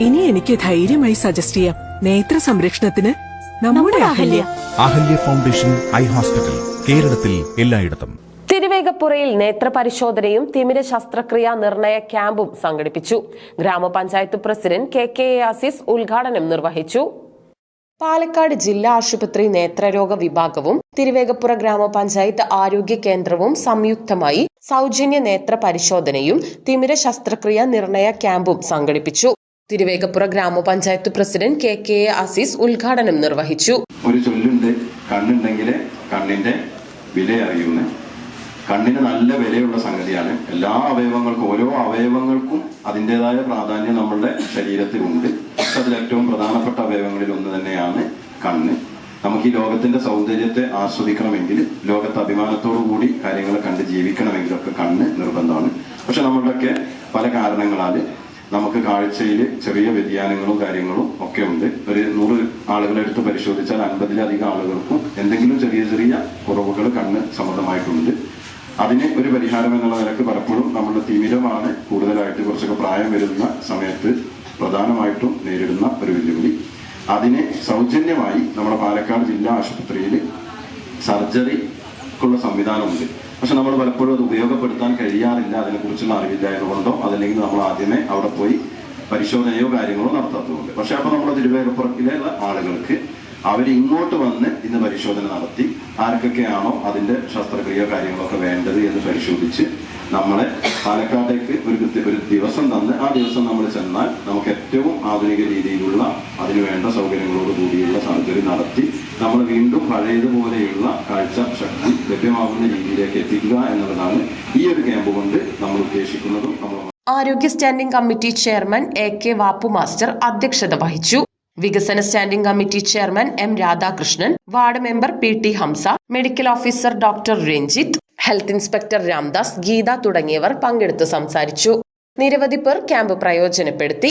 ഇനി എനിക്ക് ധൈര്യമായി സജസ്റ്റ് ചെയ്യാം. നേത്ര സംരക്ഷണത്തിന് നമ്മുടെ Ahalya. Ahalya foundation eye hospital, കേരളത്തിൽ എല്ലായിടത്തും. തിരുവേഗപ്പുറയിൽ നേത്രപരിശോധനയും തിമിര ശസ്ത്രക്രിയാ നിർണയ ക്യാമ്പും സംഘടിപ്പിച്ചു. ഗ്രാമപഞ്ചായത്ത് പ്രസിഡന്റ് കെ ആസിസ് ഉദ്ഘാടനം നിർവഹിച്ചു. പാലക്കാട് ജില്ലാ ആശുപത്രി നേത്രരോഗ വിഭാഗവും തിരുവേഗപ്പുറ ഗ്രാമപഞ്ചായത്ത് ആരോഗ്യ കേന്ദ്രവും സംയുക്തമായി സൗജന്യ നേത്ര പരിശോധനയും തിമിര ശസ്ത്രക്രിയ നിർണയ ക്യാമ്പും സംഘടിപ്പിച്ചു. തിരുവേഗപ്പുറ ഗ്രാമപഞ്ചായത്ത് പ്രസിഡന്റ് കെ ആസിസ് ഉദ്ഘാടനം നിർവഹിച്ചു. ഒരു ചൊല്ലുണ്ട്, കണ്ണുണ്ടെങ്കിൽ കണ്ണിന്റെ വില അറിയുന്ന. കണ്ണിന് നല്ല വിലയുള്ള സംഗതിയാണ്. എല്ലാ അവയവങ്ങൾക്കും, ഓരോ അവയവങ്ങൾക്കും അതിൻ്റെതായ പ്രാധാന്യം നമ്മളുടെ ശരീരത്തിലുണ്ട്. അതിൽ ഏറ്റവും പ്രധാനപ്പെട്ട അവയവങ്ങളിൽ ഒന്ന് തന്നെയാണ് കണ്ണ്. നമുക്ക് ഈ ലോകത്തിന്റെ സൗന്ദര്യത്തെ ആസ്വദിക്കണമെങ്കിൽ, ലോകത്ത് അഭിമാനത്തോടു കൂടി കാര്യങ്ങളെ കണ്ട് ജീവിക്കണമെങ്കിലൊക്കെ കണ്ണ് നിർബന്ധമാണ്. പക്ഷെ നമ്മളുടെയൊക്കെ പല കാരണങ്ങളാൽ നമുക്ക് കാഴ്ചയിൽ ചെറിയ വ്യതിയാനങ്ങളും കാര്യങ്ങളും ഒക്കെ ഉണ്ട്. ഒരു 100 ആളുകളെടുത്ത് പരിശോധിച്ചാൽ 50-ലധികം ആളുകൾക്കും എന്തെങ്കിലും ചെറിയ ചെറിയ കുറവുകൾ കണ്ണ് സംബന്ധമായിട്ടുണ്ട്. അതിന് ഒരു പരിഹാരം എന്നുള്ള നിലക്ക് പലപ്പോഴും നമ്മുടെ തിമിരമാണ് കൂടുതലായിട്ട് കുറച്ചൊക്കെ പ്രായം വരുന്ന സമയത്ത് പ്രധാനമായിട്ടും നേരിടുന്ന ഒരു വെല്ലുവിളി. അതിന് സൗജന്യമായി നമ്മുടെ പാലക്കാട് ജില്ലാ ആശുപത്രിയിൽ സർജറിക്കുള്ള സംവിധാനമുണ്ട്. പക്ഷെ നമ്മൾ പലപ്പോഴും അത് ഉപയോഗപ്പെടുത്താൻ കഴിയാറില്ല. അതിനെക്കുറിച്ചുള്ള അറിവില്ലായ്മ കൊണ്ടോ അതല്ലെങ്കിൽ നമ്മൾ ആദ്യമേ അവിടെ പോയി പരിശോധനയോ കാര്യങ്ങളോ നടത്താത്തതുകൊണ്ട്. പക്ഷെ അപ്പൊ നമ്മുടെ തിരുവേഗപ്പുറത്തിലെ ആളുകൾക്ക് അവരിങ്ങോട്ട് വന്ന് ഇന്ന് പരിശോധന നടത്തി ആർക്കൊക്കെയാണോ അതിന്റെ ശസ്ത്രക്രിയ കാര്യങ്ങളൊക്കെ വേണ്ടത് എന്ന് പരിശോധിച്ച് നമ്മളെ പാലക്കാട്ടേക്ക് ഒരു ദിവസം തന്ന് ആ ദിവസം നമ്മൾ ചെന്നാൽ നമുക്ക് ഏറ്റവും ആധുനിക രീതിയിലുള്ള അതിനുവേണ്ട സൗകര്യങ്ങളോട് കൂടിയുള്ള സർജറി നടത്തി നമ്മൾ വീണ്ടും പഴയതുപോലെയുള്ള കാഴ്ച ശക്തി ലഭ്യമാകുന്ന രീതിയിലേക്ക് എത്തിക്കുക എന്നുള്ളതാണ് ഈ ഒരു ക്യാമ്പ് കൊണ്ട് നമ്മൾ ഉദ്ദേശിക്കുന്നതും. ആരോഗ്യ standing committee chairman K Vappu master അധ്യക്ഷത വഹിച്ചു. വികസന standing committee chairman M Radhakrishnan, ward member T Hamsa, medical officer doctor Ranjith, health inspector Ramdas, Geetha തുടങ്ങിയവർ പങ്കെടുത്ത് സംസാരിച്ചു. നിരവധി പേർ ക്യാമ്പ് പ്രയോജനപ്പെടുത്തി.